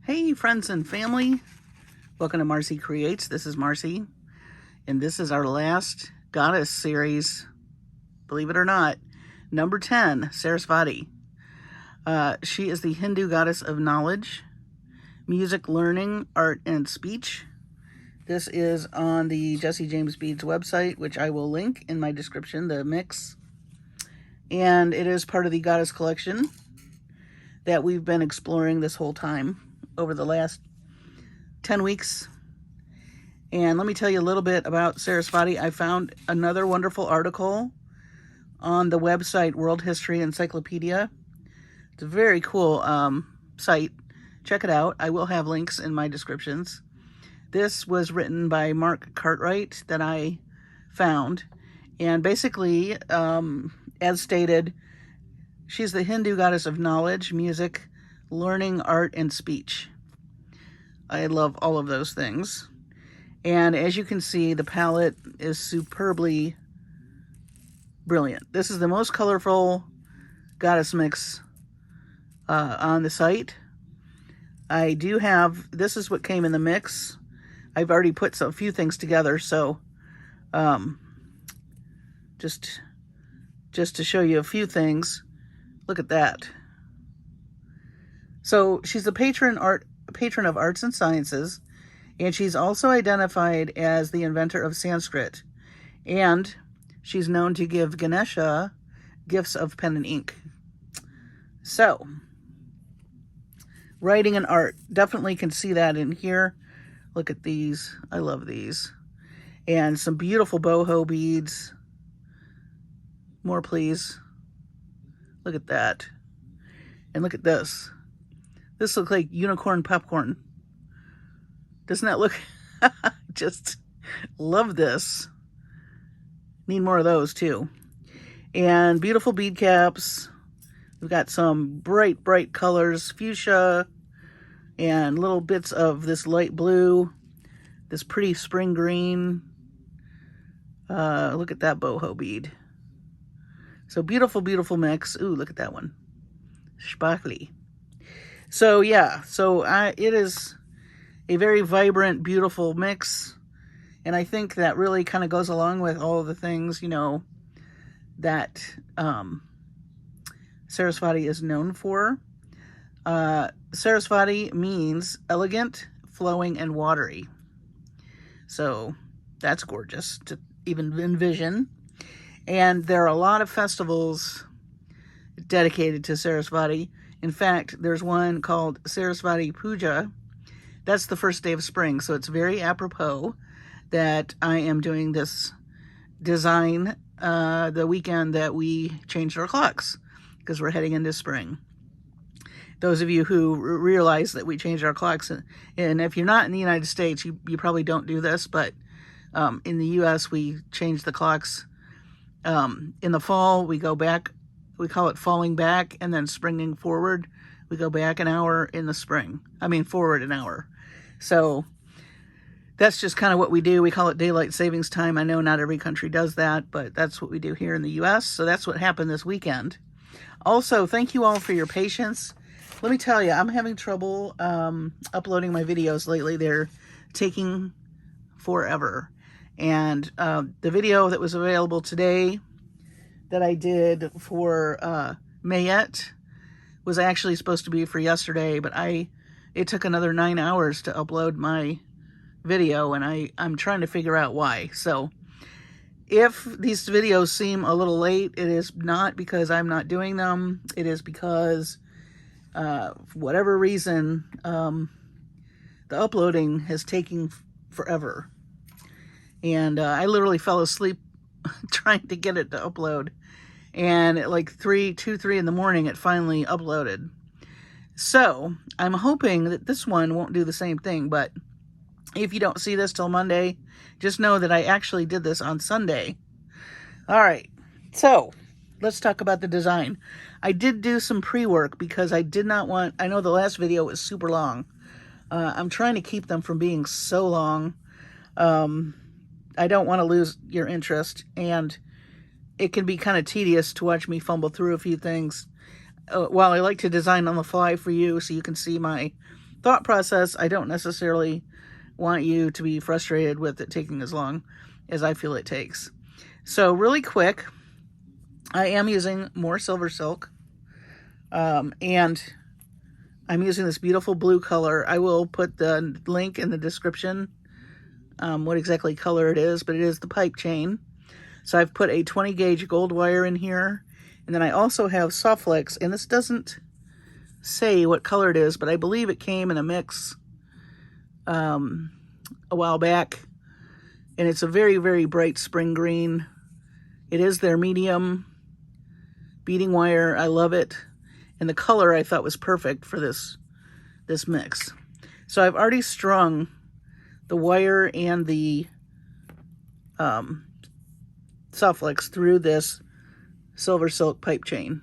Hey friends and family, welcome to Marcie Creates. This is Marcie, and this is our last goddess series, believe it or not, number 10, Saraswati. She is the Hindu goddess of knowledge, music, learning, art, and speech. This is on the Jesse James Beads website, which I will link in my description, the mix. And it is part of the goddess collection that we've been exploring this whole time over the last 10 weeks. And let me tell you a little bit about Saraswati. I found another wonderful article on the website World History Encyclopedia. It's a very cool site. Check it out. I will have links in my descriptions. This was written by Cartwright that I found. And basically, as stated, she's the Hindu goddess of knowledge, music, learning, art, and speech. I love all of those things. And as you can see, the palette is superbly brilliant. This is the most colorful goddess mix on the site. I do have, this is what came in the mix. I've already put a few things together, so just to show you a few things. Look at that. So she's the patron of arts and sciences, and she's also identified as the inventor of Sanskrit, and she's known to give Ganesha gifts of pen and ink. So, writing and art, definitely can see that in here. Look at these. I love these. And some beautiful boho beads. More, please. Look at that. And look at this. This looks like unicorn popcorn. Doesn't that look... Just love this. Need more of those too. And beautiful bead caps. We've got some bright, bright colors. Fuchsia. And little bits of this light blue. This pretty spring green. Look at that boho bead. So beautiful, beautiful mix. Ooh, look at that one. Sparkly. So yeah, it is a very vibrant, beautiful mix. And I think that really kind of goes along with all of the things, you know, that Saraswati is known for. Saraswati means elegant, flowing, and watery. So that's gorgeous to even envision. And there are a lot of festivals dedicated to Saraswati. In fact, there's one called Saraswati Puja. That's the first day of spring, so it's very apropos that I am doing this design the weekend that we changed our clocks, because we're heading into spring. Those of you who realize that we changed our clocks, and if you're not in the United States, you probably don't do this, but in the U.S. we change the clocks. In the fall, we go back. We call it falling back, and then springing forward. We go back an hour in the spring. I mean, forward an hour. So that's just kind of what we do. We call it daylight savings time. I know not every country does that, but that's what we do here in the U.S. So that's what happened this weekend. Also, thank you all for your patience. Let me tell you, I'm having trouble uploading my videos lately. They're taking forever. And the video that was available today that I did for Mayette was actually supposed to be for yesterday, but it took another 9 hours to upload my video, and I'm trying to figure out why. So if these videos seem a little late, it is not because I'm not doing them. It is because for whatever reason, the uploading has taken forever. And I literally fell asleep trying to get it to upload. And at like 3 in the morning, it finally uploaded. So I'm hoping that this one won't do the same thing. But if you don't see this till Monday, just know that I actually did this on Sunday. All right. So let's talk about the design. I did do some pre-work because I did not want... I know the last video was super long. I'm trying to keep them from being so long. I don't want to lose your interest, and it can be kind of tedious to watch me fumble through a few things. While I like to design on the fly for you so you can see my thought process, I don't necessarily want you to be frustrated with it taking as long as I feel it takes. So really quick, I am using more Silversilk, and I'm using this beautiful blue color. I will put the link in the description, what exactly color it is, but it is the pipe chain. So I've put a 20 gauge gold wire in here, and then I also have Softflex, and this doesn't say what color it is, but I believe it came in a mix a while back, and it's a very, very bright spring green. It is their medium beading wire. I love it, and the color I thought was perfect for this mix. So I've already strung the wire and the Softflex through this Silversilk pipe chain.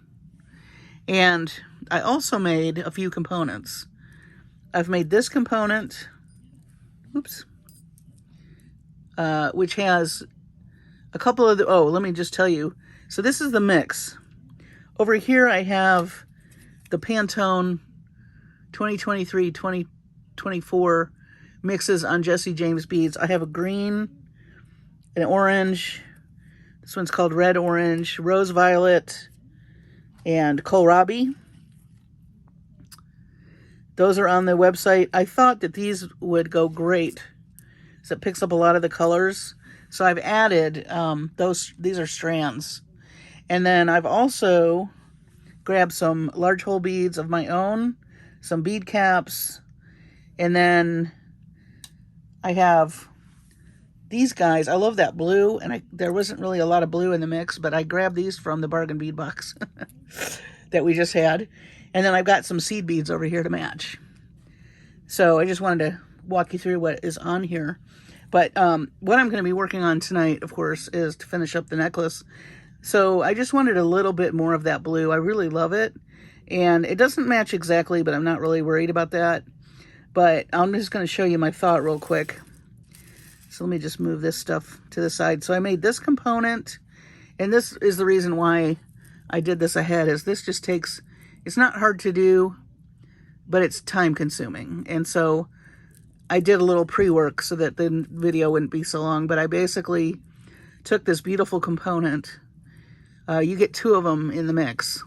And I also made a few components. I've made this component, oops, which has a couple of the, oh, let me just tell you. So this is the mix. Over here I have the Pantone 2023-2024 mixes on Jesse James beads. I have a green, an orange, this one's called red orange, rose violet, and kohlrabi. Those are on the website. I thought that these would go great, so it picks up a lot of the colors. So I've added these are strands. And then I've also grabbed some large hole beads of my own, some bead caps, and then I have these guys. I love that blue, and there wasn't really a lot of blue in the mix, but I grabbed these from the bargain bead box that we just had. And then I've got some seed beads over here to match. So I just wanted to walk you through what is on here. But what I'm going to be working on tonight, of course, is to finish up the necklace. So I just wanted a little bit more of that blue. I really love it. And it doesn't match exactly, but I'm not really worried about that. But I'm just going to show you my thought real quick. So let me just move this stuff to the side. So I made this component, and this is the reason why I did this ahead, is this just takes, it's not hard to do, but it's time consuming. And so I did a little pre-work so that the video wouldn't be so long, but I basically took this beautiful component. You get two of them in the mix,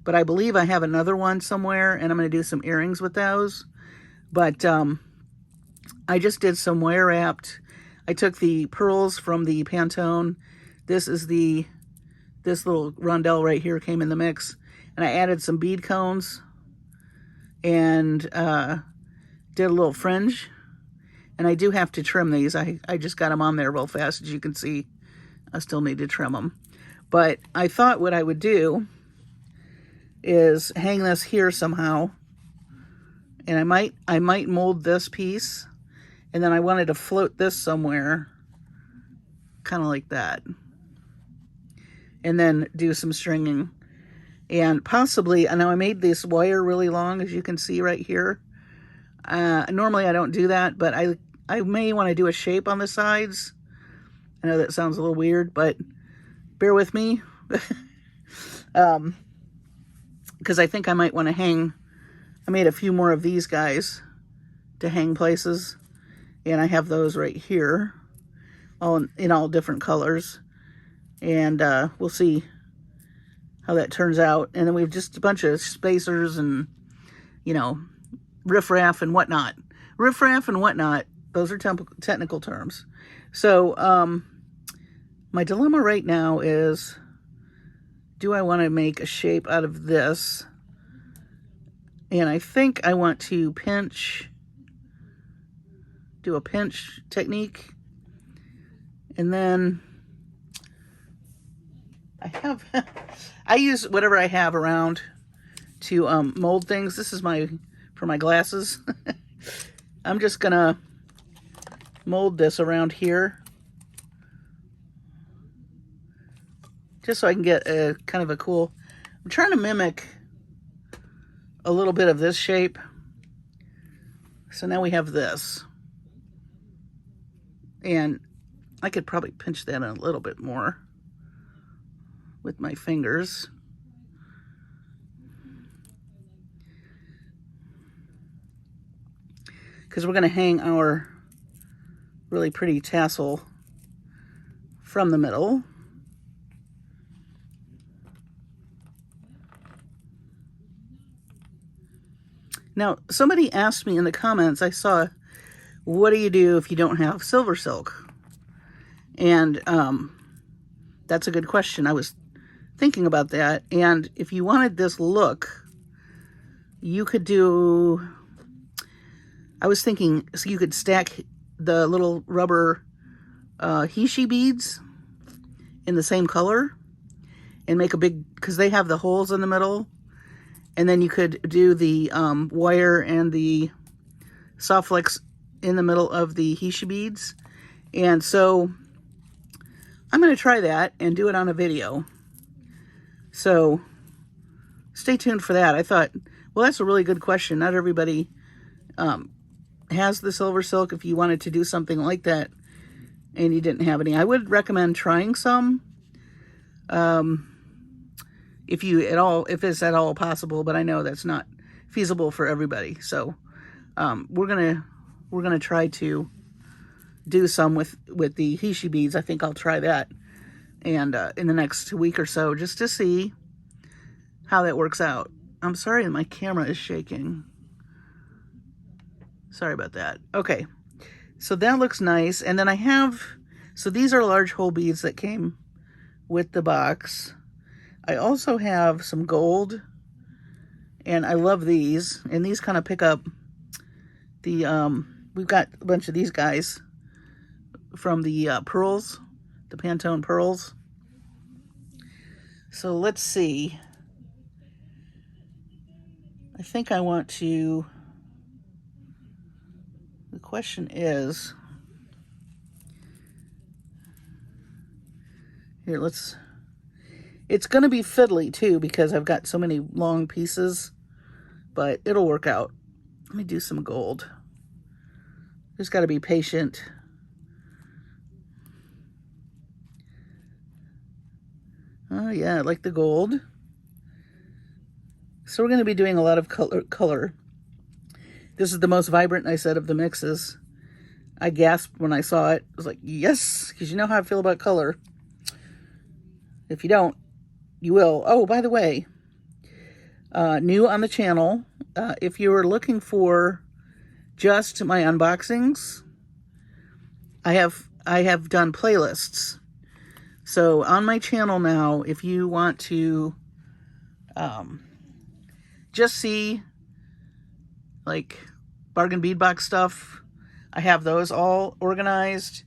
but I believe I have another one somewhere, and I'm going to do some earrings with those. But I just did some wire wrapped. I took the pearls from the Pantone. This is this little rondelle right here came in the mix, and I added some bead cones and did a little fringe. And I do have to trim these. I just got them on there real fast. As you can see, I still need to trim them. But I thought what I would do is hang this here somehow. And I might mold this piece. And then I wanted to float this somewhere, kind of like that. And then do some stringing. And possibly, I know I made this wire really long, as you can see right here. Normally I don't do that, but I may want to do a shape on the sides. I know that sounds a little weird, but bear with me. Because I think I might want to hang, I made a few more of these guys to hang places. And I have those right here, all in all different colors. And we'll see how that turns out. And then we have just a bunch of spacers and, you know, riffraff and whatnot. Riffraff and whatnot, those are technical terms. So my dilemma right now is, do I want to make a shape out of this? And I think I want to pinch, do a pinch technique. And then I use whatever I have around to mold things. This is for my glasses. I'm just gonna mold this around here, just so I can get a kind of a cool, I'm trying to mimic a little bit of this shape. So now we have this, and I could probably pinch that in a little bit more with my fingers. because we're going to hang our really pretty tassel from the middle. Now, somebody asked me in the comments, I saw, what do you do if you don't have Silversilk? And that's a good question. I was thinking about that. And if you wanted this look, you could do, I was thinking, so you could stack the little rubber Hishi beads in the same color and make a big, because they have the holes in the middle. And then you could do the wire and the Softflex in the middle of the Hishi beads. And so I'm going to try that and do it on a video. So stay tuned for that. I thought, well, that's a really good question. Not everybody has the Silversilk. If you wanted to do something like that and you didn't have any, I would recommend trying some. If it's at all possible, but I know that's not feasible for everybody. So we're gonna try to do some with the Hishi beads. I think I'll try that, and in the next week or so, just to see how that works out. I'm sorry that my camera is shaking. Sorry about that. Okay, so that looks nice. And then I have, so these are large hole beads that came with the box. I also have some gold, and I love these, and these kind of pick up the, we've got a bunch of these guys from the pearls, the Pantone pearls. So let's see. I think I want to, the question is, here, it's going to be fiddly too because I've got so many long pieces, but it'll work out. Let me do some gold. Just got to be patient. Oh yeah, I like the gold. So we're going to be doing a lot of color. This is the most vibrant, I said, of the mixes. I gasped when I saw it. I was like, yes, because you know how I feel about color. If you don't, you will. Oh, by the way, new on the channel, if you were looking for just my unboxings, I have done playlists. So on my channel now, if you want to just see like bargain bead box stuff, I have those all organized.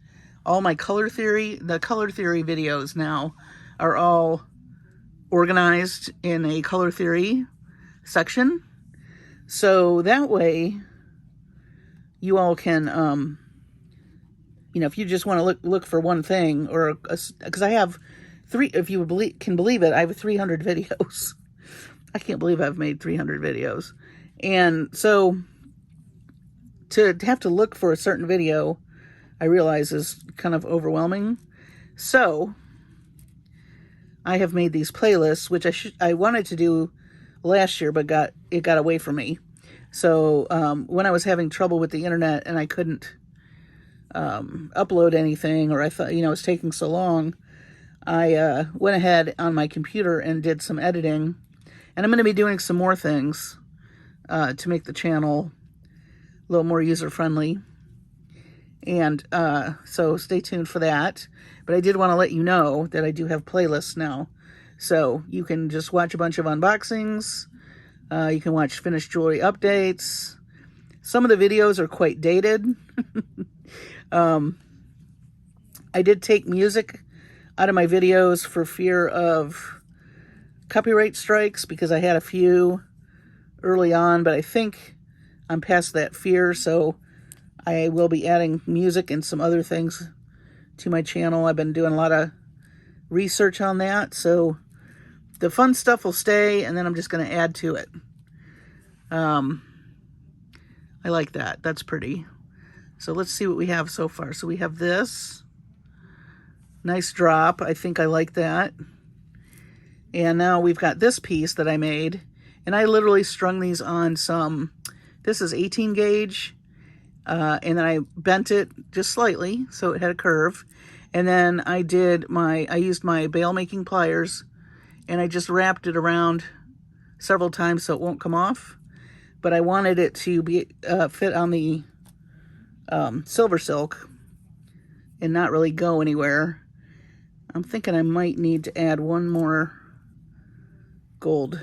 All my color theory, the color theory videos now are all organized in a color theory section. So that way you all can, you know, if you just want to look for one thing, or because I have if you can believe it, I have 300 videos. I can't believe I've made 300 videos. And so to have to look for a certain video, I realize is kind of overwhelming. So I have made these playlists, which I wanted to do last year, but it got away from me. So when I was having trouble with the internet and I couldn't upload anything, or I thought, you know, it's taking so long, I went ahead on my computer and did some editing. And I'm going to be doing some more things to make the channel a little more user-friendly. And so stay tuned for that. But I did want to let you know that I do have playlists now. So you can just watch a bunch of unboxings. You can watch finished jewelry updates. Some of the videos are quite dated. I did take music out of my videos for fear of copyright strikes, because I had a few early on, but I think I'm past that fear, so I will be adding music and some other things to my channel. I've been doing a lot of research on that, so the fun stuff will stay, and then I'm just going to add to it. I like that. That's pretty. So let's see what we have so far. So we have this. Nice drop. I think I like that. And now we've got this piece that I made. And I literally strung these on some, this is 18 gauge. and then I bent it just slightly so it had a curve. And then I used my bail making pliers, and I just wrapped it around several times so it won't come off. But I wanted it to be fit on the Silversilk and not really go anywhere. I'm thinking I might need to add one more gold.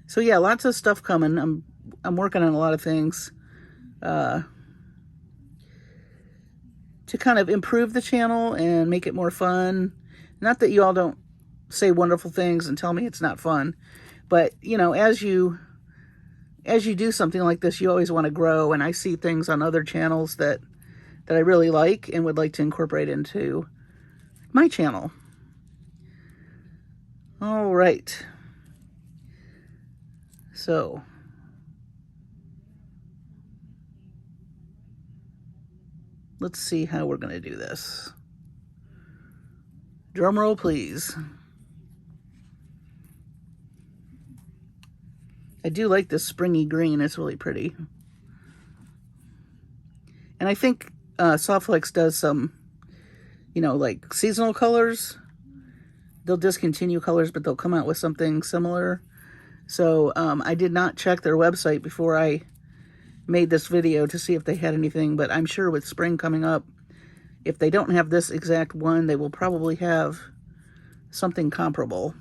So yeah, lots of stuff coming. I'm working on a lot of things to kind of improve the channel and make it more fun. Not that you all don't say wonderful things and tell me it's not fun, but you know, as you do something like this, you always want to grow, and I see things on other channels that I really like and would like to incorporate into my channel. All right. So let's see how we're going to do this. Drum roll, please. I do like this springy green. It's really pretty. And I think SoftFlex does some, you know, like seasonal colors. They'll discontinue colors, but they'll come out with something similar. So I did not check their website before I made this video to see if they had anything, but I'm sure with spring coming up, if they don't have this exact one, they will probably have something comparable.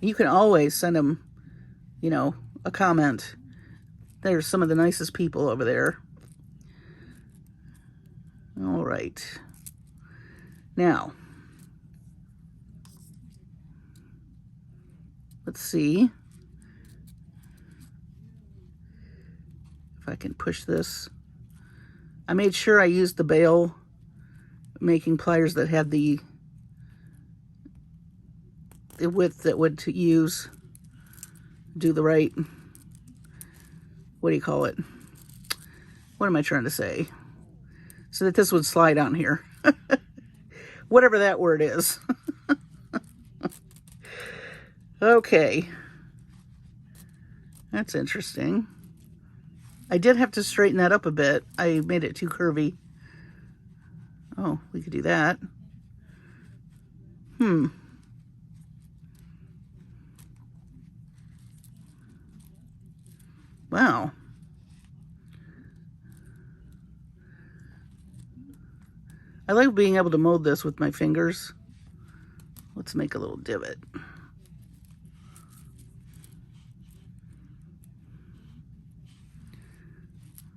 You can always send them, you know, a comment. There's some of the nicest people over there. All right. Now, let's see if I can push this. I made sure I used the bail making pliers that had the width that would do the right, what do you call it? What am I trying to say? So that this would slide on here. Whatever that word is. Okay. That's interesting. I did have to straighten that up a bit. I made it too curvy. Oh, we could do that. Wow. I like being able to mold this with my fingers. Let's make a little divot.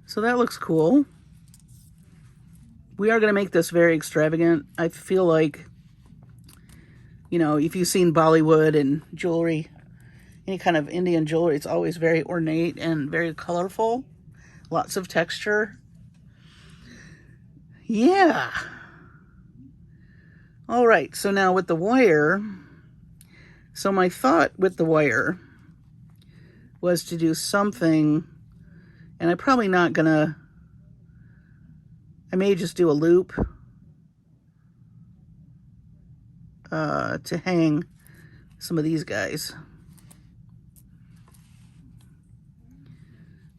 So that looks cool. We are going to make this very extravagant. I feel like, you know, if you've seen Bollywood and jewelry, any kind of Indian jewelry, it's always very ornate and very colorful. Lots of texture. Yeah. All right, so now with the wire, so my thought with the wire was to do something, and I'm probably not gonna, I may just do a loop to hang some of these guys.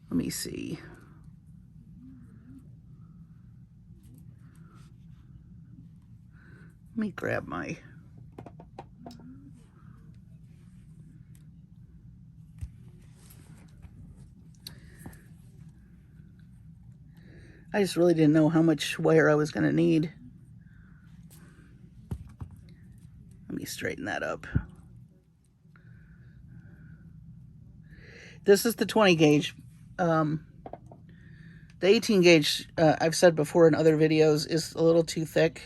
Let me see. Let me grab my, I just really didn't know how much wire I was going to need. Let me straighten that up. This is the 20 gauge. The 18 gauge, I've said before in other videos, is a little too thick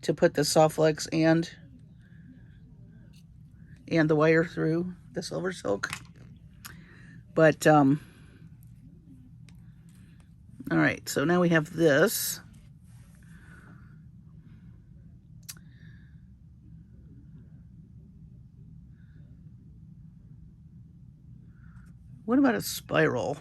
to put the SoftFlex and the wire through the Silversilk. But, all right, so now we have this. What about a spiral?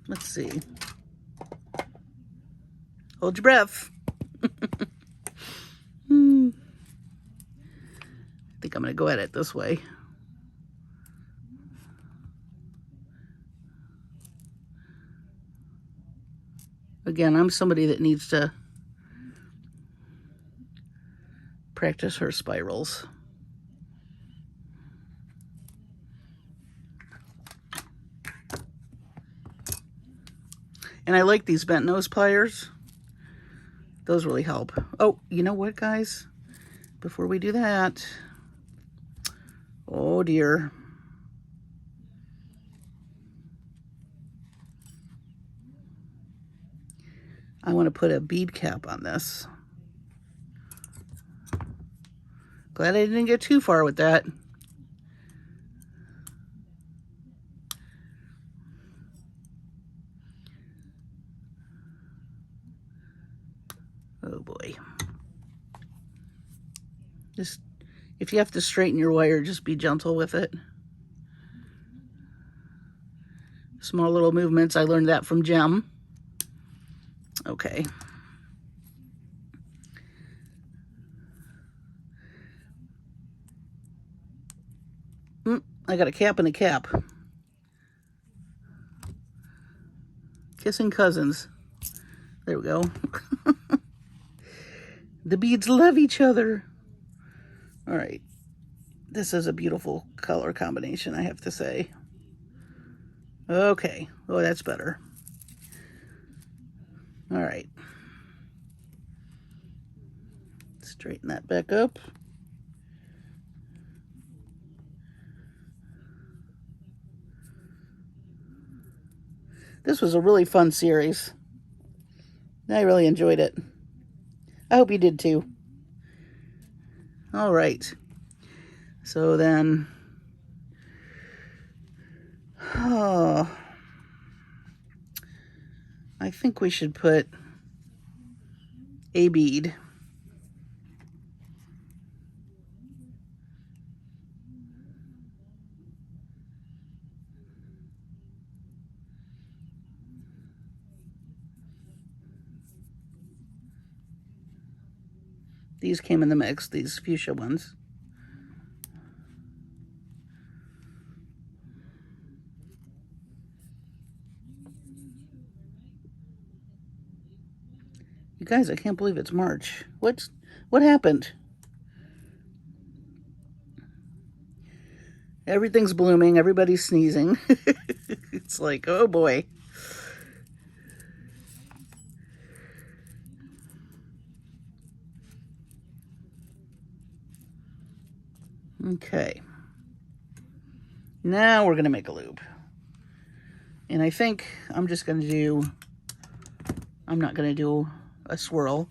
Let's see. Hold your breath. I think I'm going to go at it this way. Again, I'm somebody that needs to practice her spirals. And I like these bent nose pliers. Those really help. Oh, you know what, guys? Before we do that, oh dear. I want to put a bead cap on this. Glad I didn't get too far with that. Oh boy. Just, if you have to straighten your wire, just be gentle with it. Small little movements. I learned that from Jem. Okay. I got a cap and a cap. Kissing cousins. There we go. The beads love each other. All right. This is a beautiful color combination, I have to say. Okay. Oh, that's better. All right. Straighten that back up. This was a really fun series. I really enjoyed it. I hope you did too. All right. So then, I think we should put a bead. These came in the mix, these fuchsia ones. You guys, I can't believe it's March. What happened? Everything's blooming, everybody's sneezing. It's like, oh boy. Okay. Now we're going to make a loop. And I think I'm just going to do, I'm not going to do a swirl.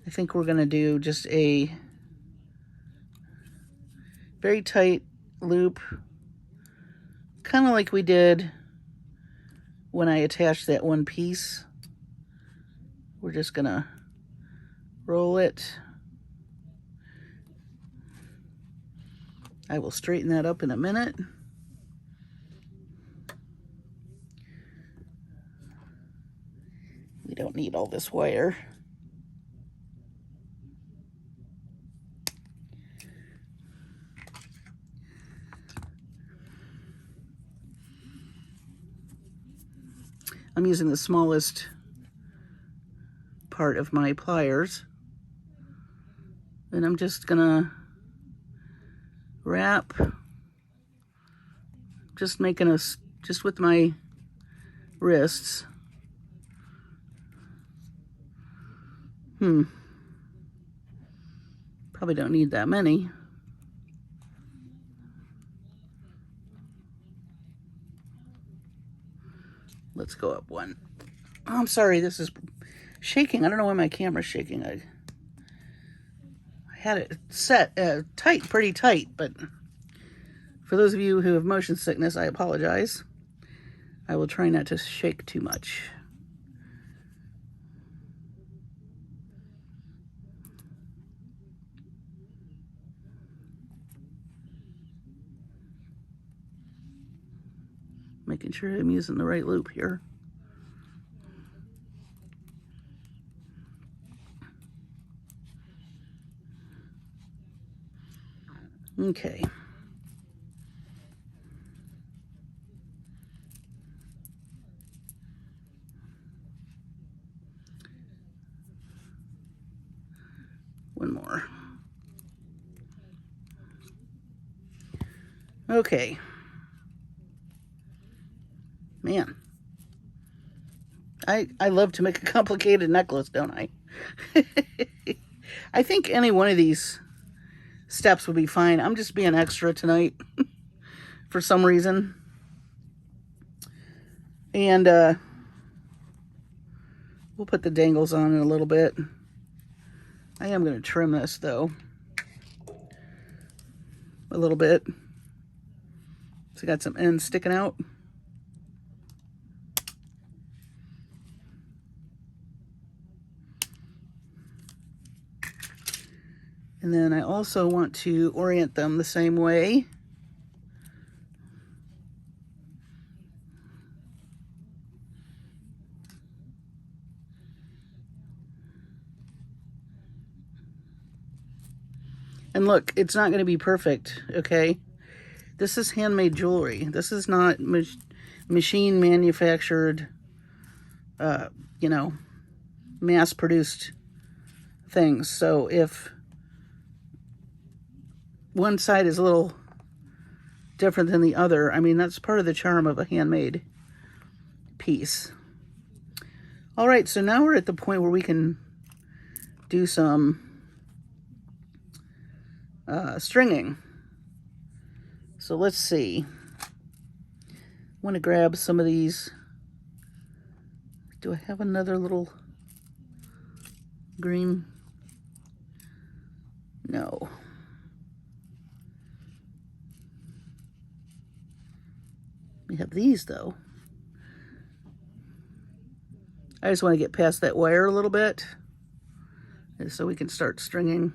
I think we're going to do just a very tight loop, kind of like we did when I attached that one piece. We're just going to roll it. I will straighten that up in a minute. We don't need all this wire. I'm using the smallest part of my pliers. And I'm just gonna wrap, just making just with my wrists. Probably don't need that many. Let's go up one. Oh, I'm sorry, this is shaking. I don't know why my camera's shaking. I had it set tight, pretty tight, but for those of you who have motion sickness, I apologize. I will try not to shake too much. Making sure I'm using the right loop here. Okay. One more. Okay. Man. I love to make a complicated necklace, don't I? I think any one of these steps would be fine. I'm just being extra tonight for some reason. And we'll put the dangles on in a little bit. I am going to trim this though a little bit. So I got some ends sticking out. And then I also want to orient them the same way. And look, it's not going to be perfect, okay? This is handmade jewelry. This is not machine manufactured, you know, mass-produced things. So if one side is a little different than the other, I mean, that's part of the charm of a handmade piece. All right, so now we're at the point where we can do some stringing. So let's see. I want to grab some of these. Do I have another little green? No. We have these though. I just want to get past that wire a little bit so we can start stringing.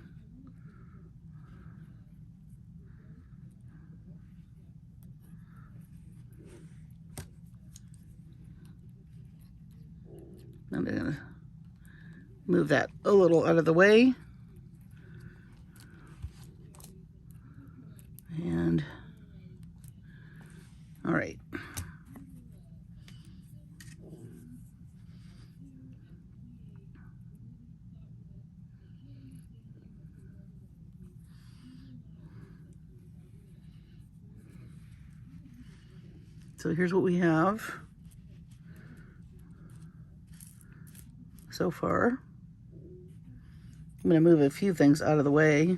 I'm going to move that a little out of the way. And, all right. So here's what we have so far. I'm going to move a few things out of the way.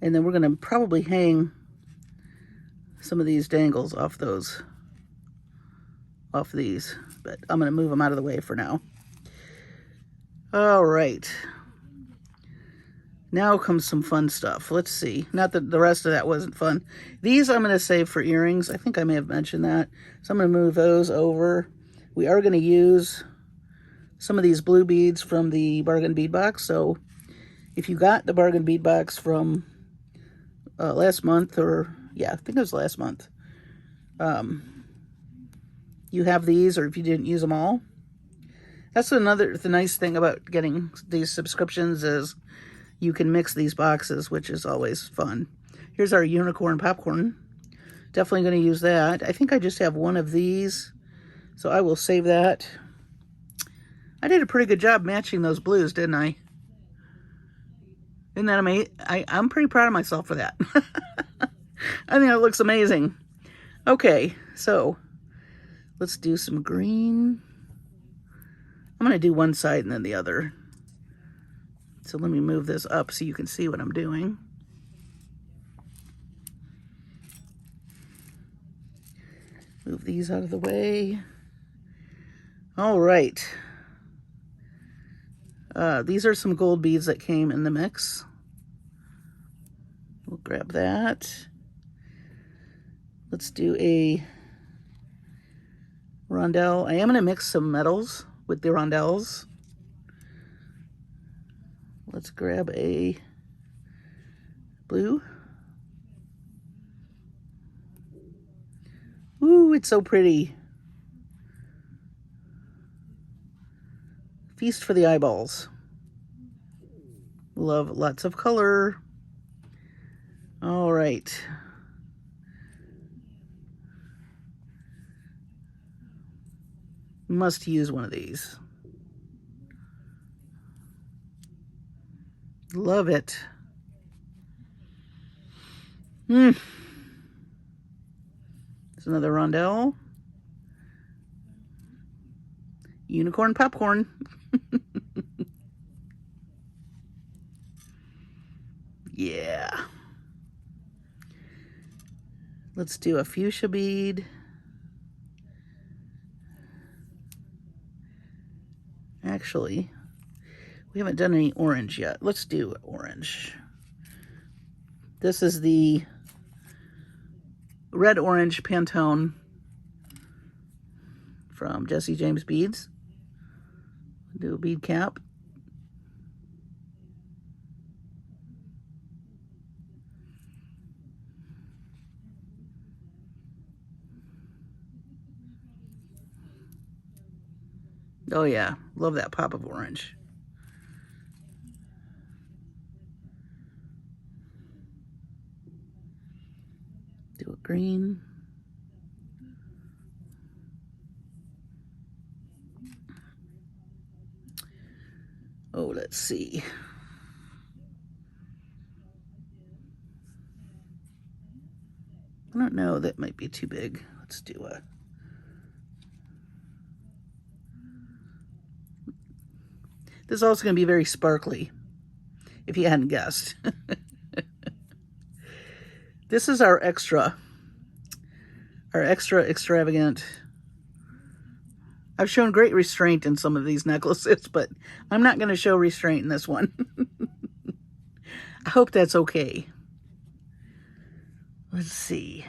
And then we're going to probably hang some of these dangles off these. But I'm going to move them out of the way for now. All right. Now comes some fun stuff. Let's see. Not that the rest of that wasn't fun. These I'm going to save for earrings. I think I may have mentioned that. So I'm going to move those over. We are going to use some of these blue beads from the bargain bead box. So if you got the bargain bead box from last month, or yeah, I think it was last month, you have these, or if you didn't use them all. That's the nice thing about getting these subscriptions is you can mix these boxes, which is always fun. Here's our unicorn popcorn. Definitely going to use that. I think I just have one of these, so I will save that. I did a pretty good job matching those blues, didn't I? Isn't that amazing? I'm pretty proud of myself for that. I think it looks amazing. Okay, so let's do some green. I'm going to do one side and then the other. So let me move this up so you can see what I'm doing. Move these out of the way. All right. These are some gold beads that came in the mix. We'll grab that. Let's do a rondelle. I am going to mix some metals with the rondelles. Let's grab a blue. Ooh, it's so pretty. Feast for the eyeballs. Love lots of color. All right. Must use one of these. Love it. It's another rondelle. Unicorn popcorn. Yeah. Let's do a fuchsia bead. Actually, we haven't done any orange yet. Let's do orange. This is the red orange Pantone from Jesse James Beads. Do a bead cap. Oh yeah, love that pop of orange. Do a green. Oh, let's see. I don't know, that might be too big. Let's do a... This is also going to be very sparkly, if you hadn't guessed. This is our extra extravagant. I've shown great restraint in some of these necklaces, but I'm not going to show restraint in this one. I hope that's okay. Let's see.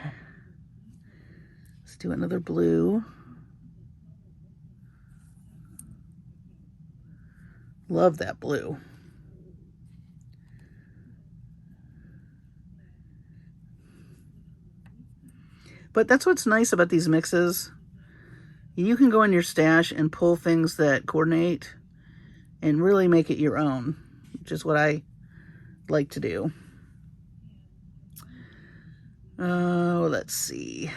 Let's do another blue. Love that blue. But that's what's nice about these mixes. You can go in your stash and pull things that coordinate and really make it your own, which is what I like to do. Oh, let's see.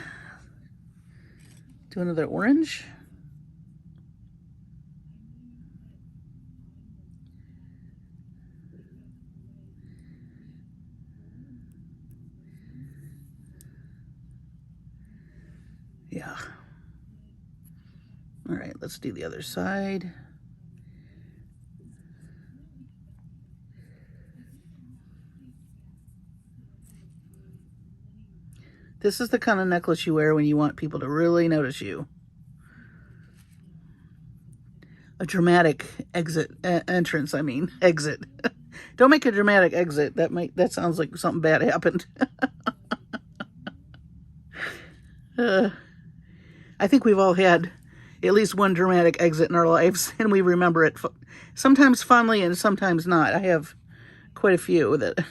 Do another orange. Yeah. All right, let's do the other side. This is the kind of necklace you wear when you want people to really notice you. A dramatic entrance, I mean, exit. Don't make a dramatic exit. That sounds like something bad happened. I think we've all had at least one dramatic exit in our lives, and we remember it sometimes fondly and sometimes not. I have quite a few that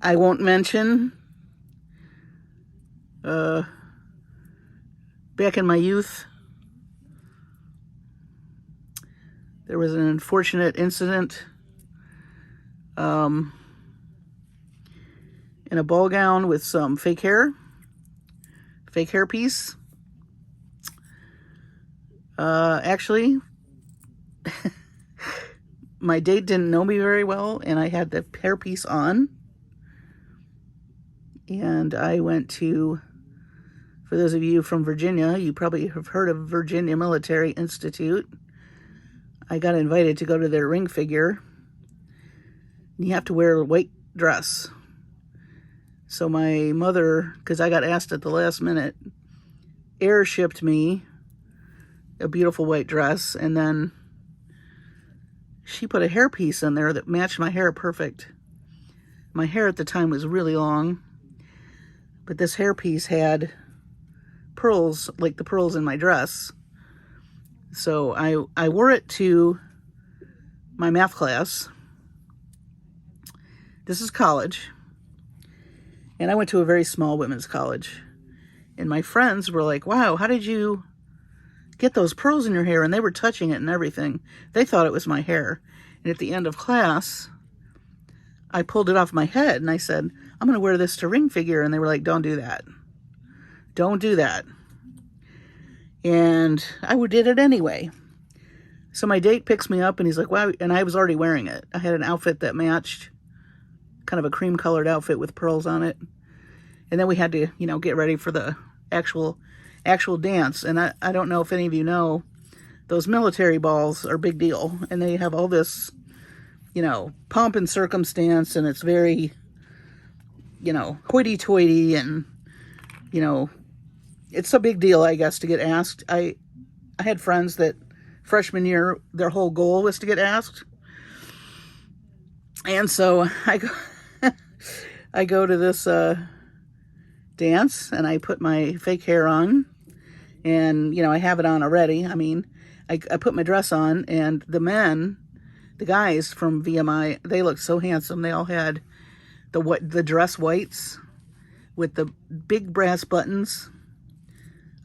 I won't mention. Back in my youth, there was an unfortunate incident in a ball gown with some fake hair piece. Actually, my date didn't know me very well, and I had the hairpiece on. And I went to, for those of you from Virginia, you probably have heard of Virginia Military Institute. I got invited to go to their ring figure. You have to wear a white dress. So my mother, because I got asked at the last minute, air shipped me a beautiful white dress, and then she put a hairpiece in there that matched my hair perfect. My hair at the time was really long, but this hairpiece had pearls, like the pearls in my dress. So I wore it to my math class. This is college. And I went to a very small women's college. And my friends were like, wow, how did you get those pearls in your hair? And they were touching it and everything. They thought it was my hair. And at the end of class, I pulled it off my head and I said, I'm going to wear this to ring figure. And they were like, don't do that. Don't do that. And I did it anyway. So my date picks me up and he's like, wow. And I was already wearing it. I had an outfit that matched, kind of a cream colored outfit with pearls on it. And then we had to, you know, get ready for the actual dance. And I don't know if any of you know, those military balls are a big deal. And they have all this, you know, pomp and circumstance. And it's very, you know, hoity-toity. And, you know, it's a big deal, I guess, to get asked. I had friends that freshman year, their whole goal was to get asked. And so I go to this dance and I put my fake hair on and, you know, I have it on already. I mean, I put my dress on and the guys from VMI, they looked so handsome. They all had the dress whites with the big brass buttons,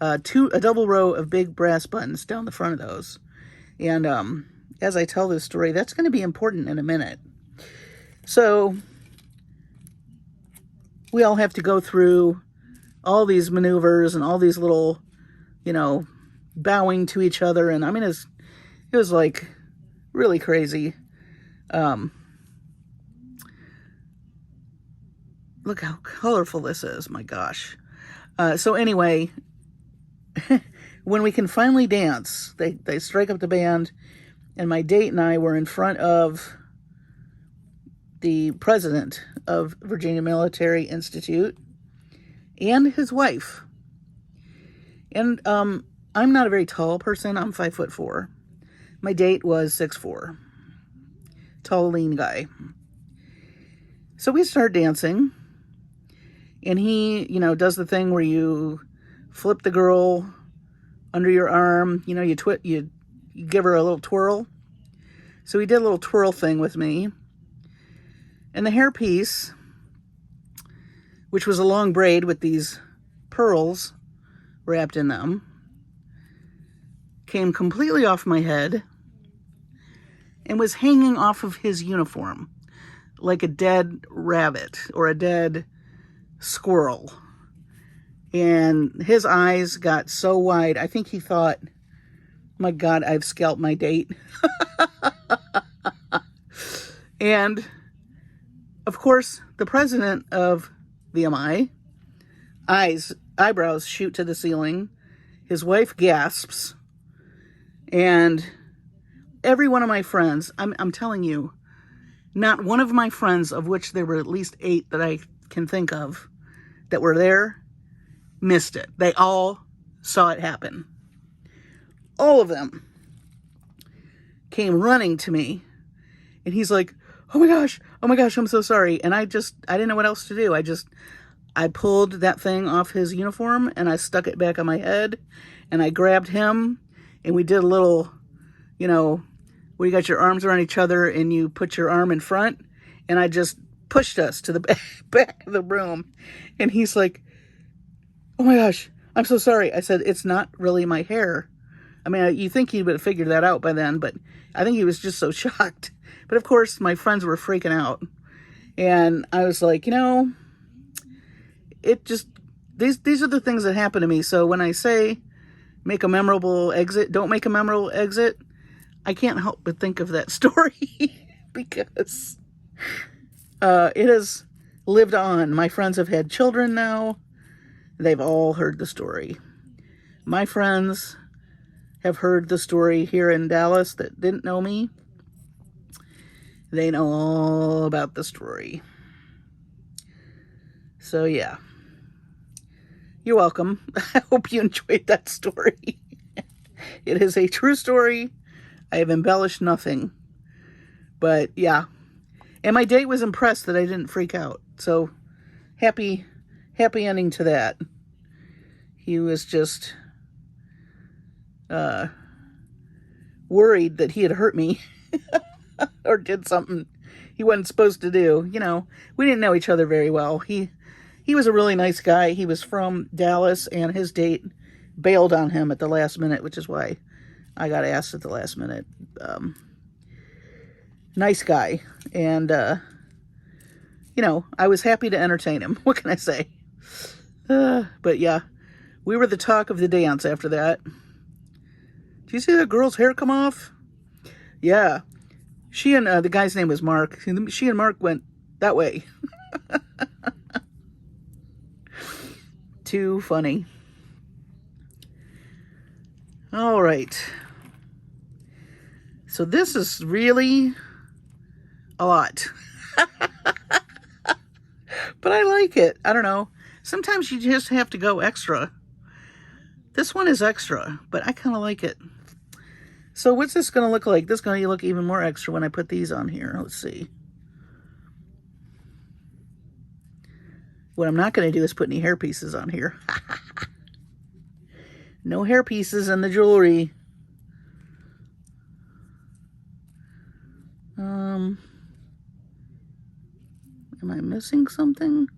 a double row of big brass buttons down the front of those. And as I tell this story, that's going to be important in a minute. So we all have to go through all these maneuvers and all these little, you know, bowing to each other. And I mean, it was like really crazy. Look how colorful this is. My gosh. So anyway, when we can finally dance, they strike up the band, and my date and I were in front of the president of Virginia Military Institute and his wife. And I'm not a very tall person. I'm 5'4". My date was 6'4". Tall, lean guy. So we start dancing, and he, you know, does the thing where you flip the girl under your arm, you know, you give her a little twirl. So he did a little twirl thing with me. And the hairpiece, which was a long braid with these pearls wrapped in them, came completely off my head and was hanging off of his uniform like a dead rabbit or a dead squirrel. And his eyes got so wide, I think he thought, my God, I've scalped my date. And of course, the president of VMI, eyebrows shoot to the ceiling. His wife gasps. And every one of my friends, I'm telling you, not one of my friends, of which there were at least 8 that I can think of that were there, missed it. They all saw it happen. All of them came running to me. And he's like, oh my gosh, I'm so sorry. And I didn't know what else to do. I pulled that thing off his uniform and I stuck it back on my head and I grabbed him and we did a little, you know, where you got your arms around each other and you put your arm in front, and I just pushed us to the back of the room. And he's like, oh my gosh, I'm so sorry. I said, it's not really my hair. I mean, you think he would have figured that out by then, but I think he was just so shocked. But of course, my friends were freaking out. And I was like, you know, it just, these are the things that happen to me. So when I say make a memorable exit, don't make a memorable exit, I can't help but think of that story because it has lived on. My friends have had children now. They've all heard the story. My friends have heard the story here in Dallas that didn't know me. They know all about the story. So yeah. You're welcome. I hope you enjoyed that story. It is a true story. I have embellished nothing. But yeah. And my date was impressed that I didn't freak out. So happy ending to that. He was just worried that he had hurt me or did something he wasn't supposed to do. You know, we didn't know each other very well. He was a really nice guy. He was from Dallas, and his date bailed on him at the last minute, which is why I got asked at the last minute. Nice guy. And you know, I was happy to entertain him. What can I say? But yeah, we were the talk of the dance after that. Do you see that girl's hair come off? Yeah. She and the guy's name was Mark. She and Mark went that way. Too funny. All right. So this is really a lot. But I like it. I don't know. Sometimes you just have to go extra. This one is extra, but I kind of like it. So what's this going to look like? This is going to look even more extra when I put these on here. Let's see. What I'm not going to do is put any hair pieces on here. No hair pieces in the jewelry. Am I missing something?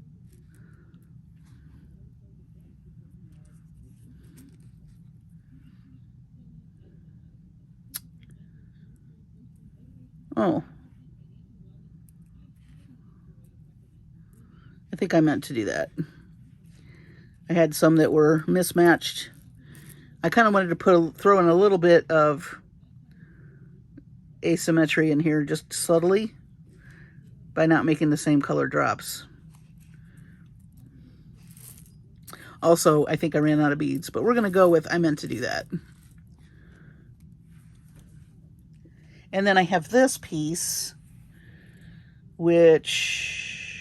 Oh. I think I meant to do that. I had some that were mismatched. I kind of wanted to throw in a little bit of asymmetry in here just subtly by not making the same color drops. Also, I think I ran out of beads, but we're going to go with I meant to do that. And then I have this piece, which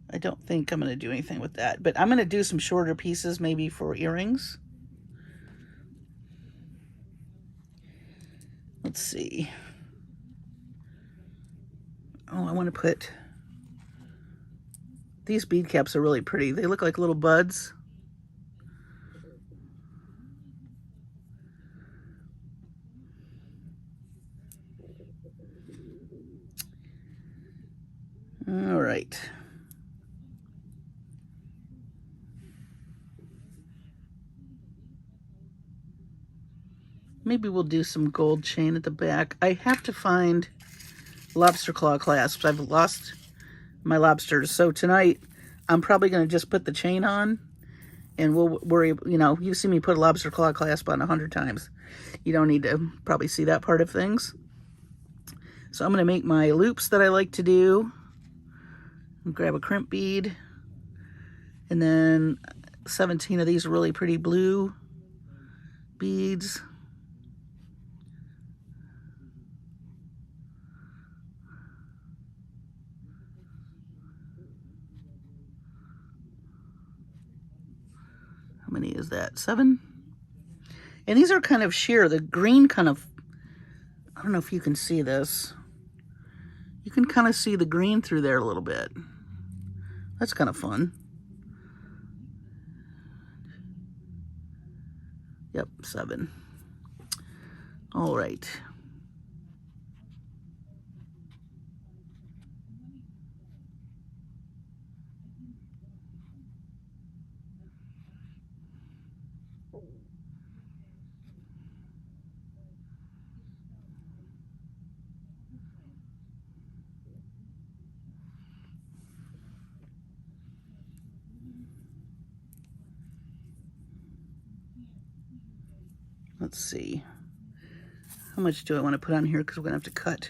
I don't think I'm going to do anything with that, but I'm going to do some shorter pieces maybe for earrings. Let's see. Oh, I want to put... These bead caps are really pretty. They look like little buds. All right. Maybe we'll do some gold chain at the back. I have to find lobster claw clasps. I've lost my lobsters. So tonight, I'm probably going to just put the chain on and we'll worry, you know, you see me put a lobster claw clasp on 100 times. You don't need to probably see that part of things. So I'm going to make my loops that I like to do. Grab a crimp bead. And then 17 of these really pretty blue beads. How many is that? 7? And these are kind of sheer. The green kind of, I don't know if you can see this. You can kind of see the green through there a little bit. That's kind of fun. Yep, 7. All right. Let's see. How much do I want to put on here? Because we're going to have to cut.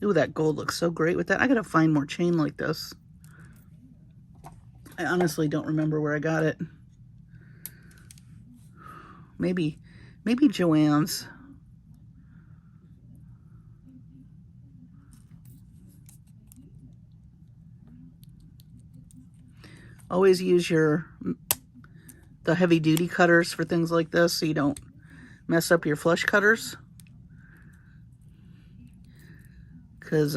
Ooh, that gold looks so great with that. I got to find more chain like this. I honestly don't remember where I got it. Maybe Joann's. Always use the heavy duty cutters for things like this so you don't mess up your flush cutters. Because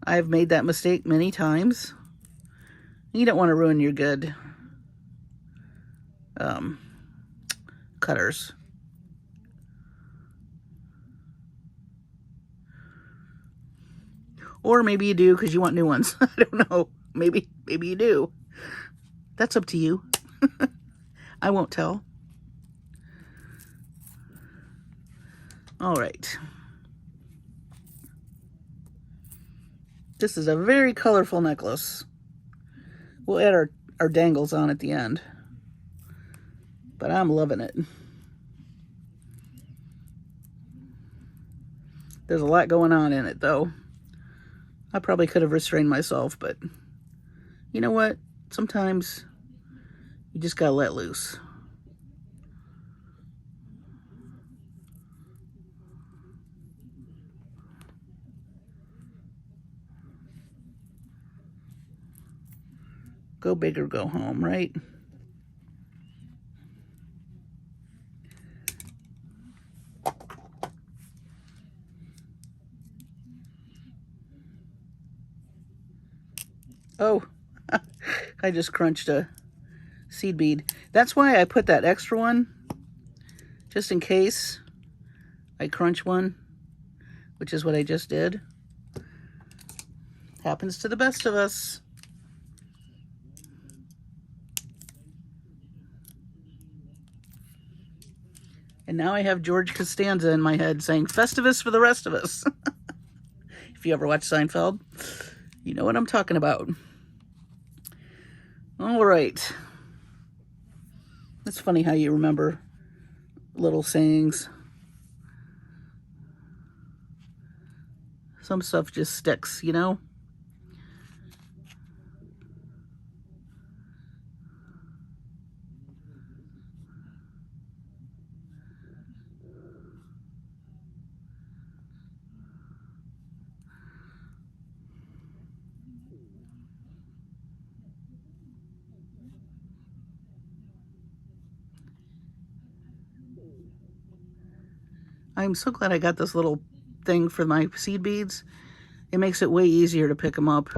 I've made that mistake many times. You don't want to ruin your good cutters. Or maybe you do because you want new ones. I don't know. Maybe you do. That's up to you. I won't tell. All right. This is a very colorful necklace. We'll add our dangles on at the end. But I'm loving it. There's a lot going on in it, though. I probably could have restrained myself, but you know what? Sometimes you just gotta let loose. Go big or go home, right? Oh, I just crunched a seed bead. That's why I put that extra one, just in case I crunch one, which is what I just did. Happens to the best of us. And now I have George Costanza in my head saying, Festivus for the rest of us. If you ever watch Seinfeld, you know what I'm talking about. All right. It's funny how you remember little sayings. Some stuff just sticks, you know? I'm so glad I got this little thing for my seed beads. It makes it way easier to pick them up.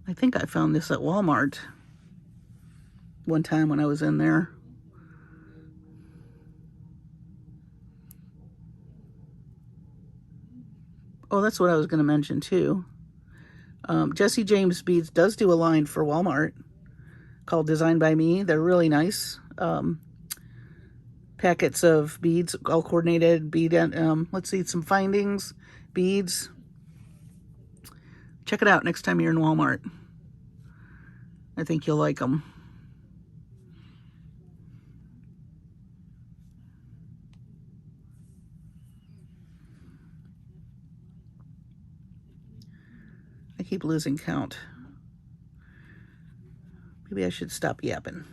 I think I found this at Walmart one time when I was in there. Oh, that's what I was going to mention too. Jesse James Beads does do a line for Walmart called Designed by Me. They're really nice. Packets of beads, all coordinated bead, and let's see, some findings, beads. Check it out next time you're in Walmart. I think you'll like them. I keep losing count. Maybe I should stop yapping.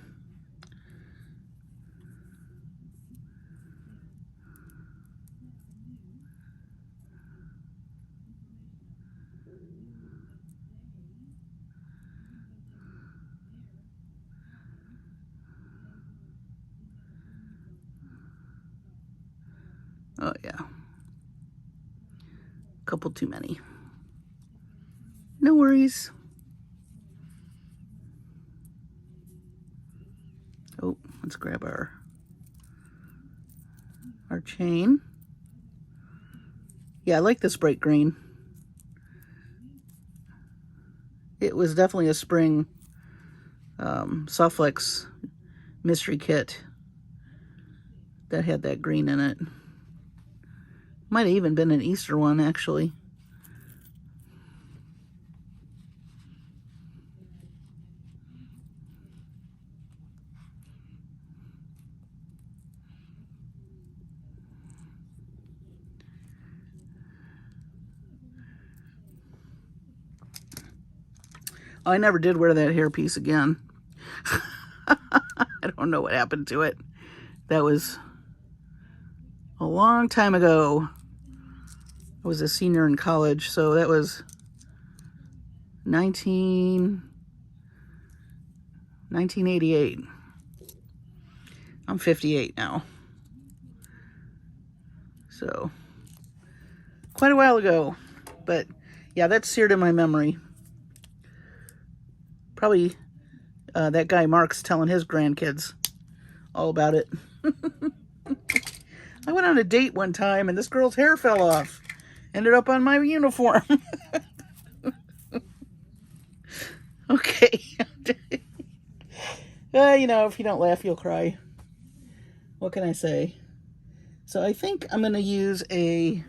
Oh yeah. Couple too many. No worries. Oh, let's grab our chain. Yeah, I like this bright green. It was definitely a spring SoftFlex mystery kit that had that green in it. Might have even been an Easter one, actually. I never did wear that hairpiece again. I don't know what happened to it. That was a long time ago. I was a senior in college, so that was 1988. I'm 58 now. So, quite a while ago. But, yeah, that's seared in my memory. Probably that guy Mark's telling his grandkids all about it. I went on a date one time and this girl's hair fell off. Ended up on my uniform. Okay. You know, if you don't laugh, you'll cry. what can I say? So I think I'm going to use I'm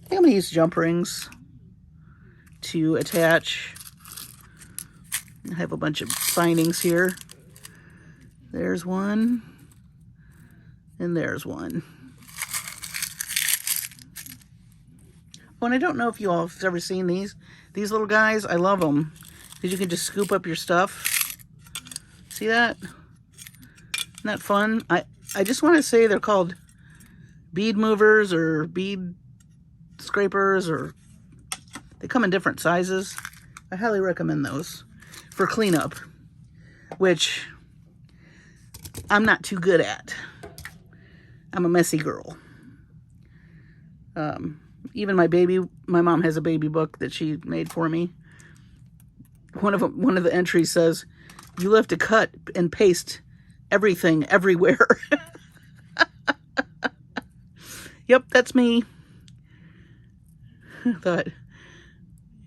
going to use jump rings to attach. I have a bunch of bindings here. There's one, and there's one. Oh, and I don't know if you all have ever seen these little guys. I love them because you can just scoop up your stuff. See that? Isn't that fun? I just want to say they're called bead movers or bead scrapers, or they come in different sizes. I highly recommend those for cleanup, which I'm not too good at. I'm a messy girl. Even my mom has a baby book that she made for me. One of the entries says, "You have to cut and paste everything everywhere." Yep, that's me. I thought,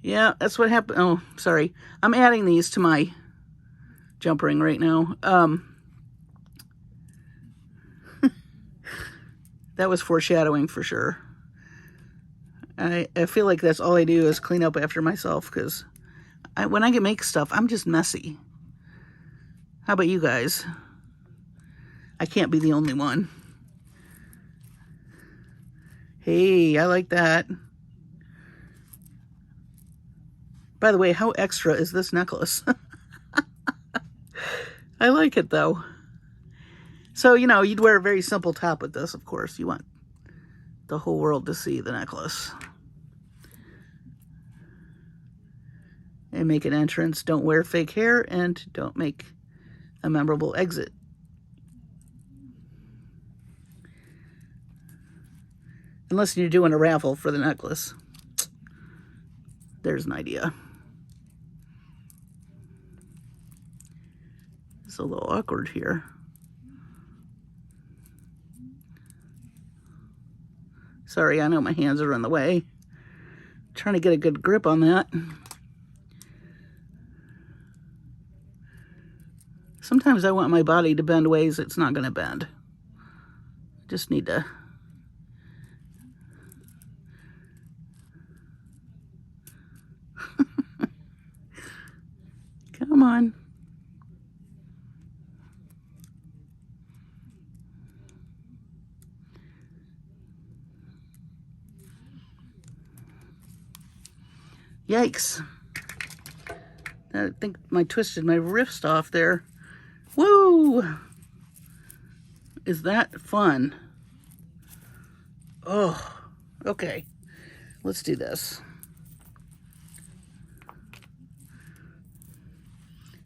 yeah, that's what happened. Oh, sorry. I'm adding these to my jump ring right now. That was foreshadowing for sure. I feel like that's all I do is clean up after myself, because when I make stuff, I'm just messy. How about you guys? I can't be the only one. Hey, I like that. By the way, how extra is this necklace? I like it though. So, you know, you'd wear a very simple top with this, of course. You want the whole world to see the necklace. And make an entrance. Don't wear fake hair, and don't make a memorable exit. Unless you're doing a raffle for the necklace. There's an idea. It's a little awkward here. Sorry, I know my hands are in the way. I'm trying to get a good grip on that. Sometimes I want my body to bend ways it's not going to bend. Just need to... Come on. Yikes. I think I twisted my wrist off there. Woo! Is that fun? Oh, okay. Let's do this.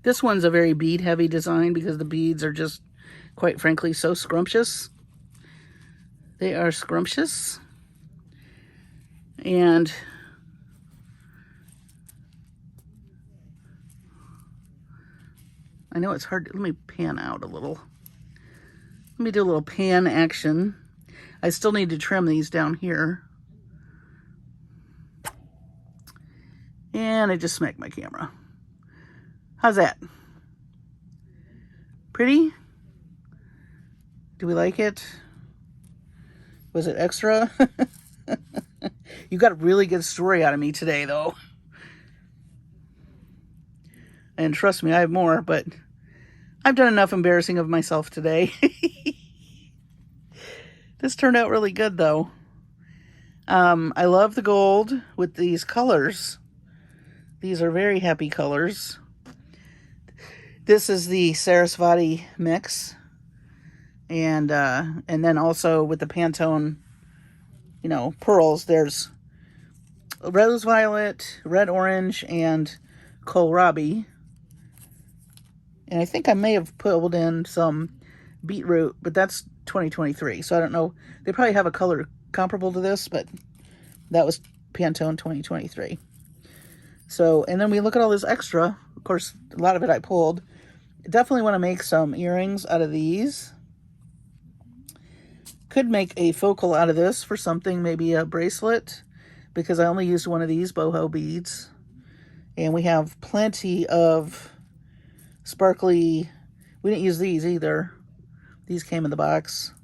This one's a very bead heavy design because the beads are just, quite frankly, so scrumptious. They are scrumptious. And I know it's hard. Let me pan out a little. Let me do a little pan action. I still need to trim these down here. And I just smacked my camera. How's that? Pretty? Do we like it? Was it extra? You got a really good story out of me today, though. And trust me, I have more, but I've done enough embarrassing of myself today. This turned out really good, though. I love the gold with these colors. These are very happy colors. This is the Saraswati mix. And then also with the Pantone, you know, pearls, there's rose violet, red orange, and kohlrabi. And I think I may have pulled in some beetroot, but that's 2023. So I don't know. They probably have a color comparable to this, but that was Pantone 2023. So, and then we look at all this extra. Of course, a lot of it I pulled. Definitely want to make some earrings out of these. Could make a focal out of this for something, maybe a bracelet, because I only used one of these boho beads. And we have plenty of sparkly, we didn't use these either. These came in the box.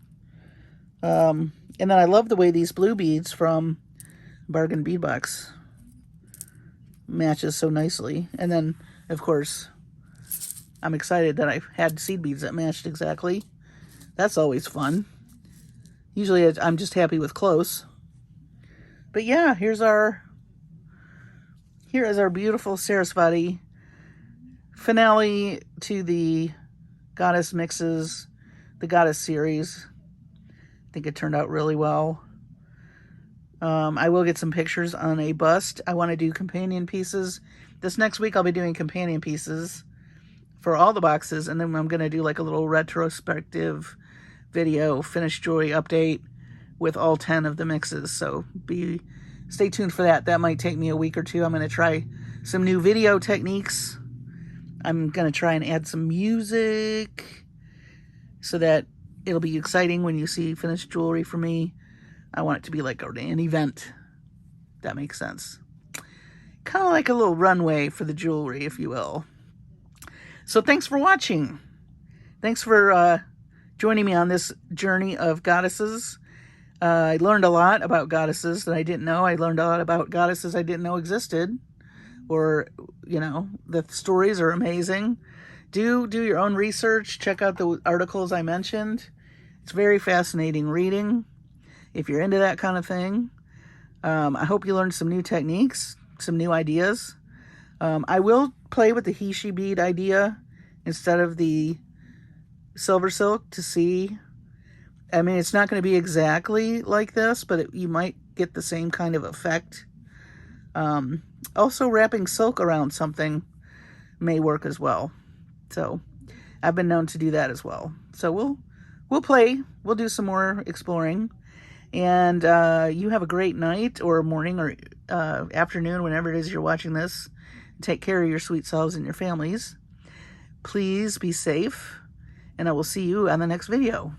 And then I love the way these blue beads from Bargain Bead Box matches so nicely. And then, of course, I'm excited that I had seed beads that matched exactly. That's always fun. Usually I'm just happy with close. But yeah, here is our beautiful Saraswati finale to the Goddess Mixes, the Goddess series. I think it turned out really well. I will get some pictures on a bust. I want to do companion pieces. This next week I'll be doing companion pieces for all the boxes, and then I'm going to do like a little retrospective video, finished jewelry update with all 10 of the mixes. So stay tuned for that. That might take me a week or two. I'm going to try some new video techniques. I'm going to try and add some music so that it'll be exciting when you see finished jewelry from me. I want it to be like an event. That makes sense. Kind of like a little runway for the jewelry, if you will. So thanks for watching. Thanks for joining me on this journey of goddesses. I learned a lot about goddesses that I didn't know. I learned a lot about goddesses I didn't know existed. Or, you know, the stories are amazing. Do your own research. Check out the articles I mentioned. It's very fascinating reading if you're into that kind of thing. I hope you learned some new techniques, some new ideas. I will play with the he-she bead idea instead of the Silversilk to see. I mean, it's not going to be exactly like this, but you might get the same kind of effect. Also, wrapping silk around something may work as well. So, I've been known to do that as well. So, we'll play. We'll do some more exploring. And you have a great night or morning or afternoon, whenever it is you're watching this. Take care of your sweet selves and your families. Please be safe. And I will see you on the next video.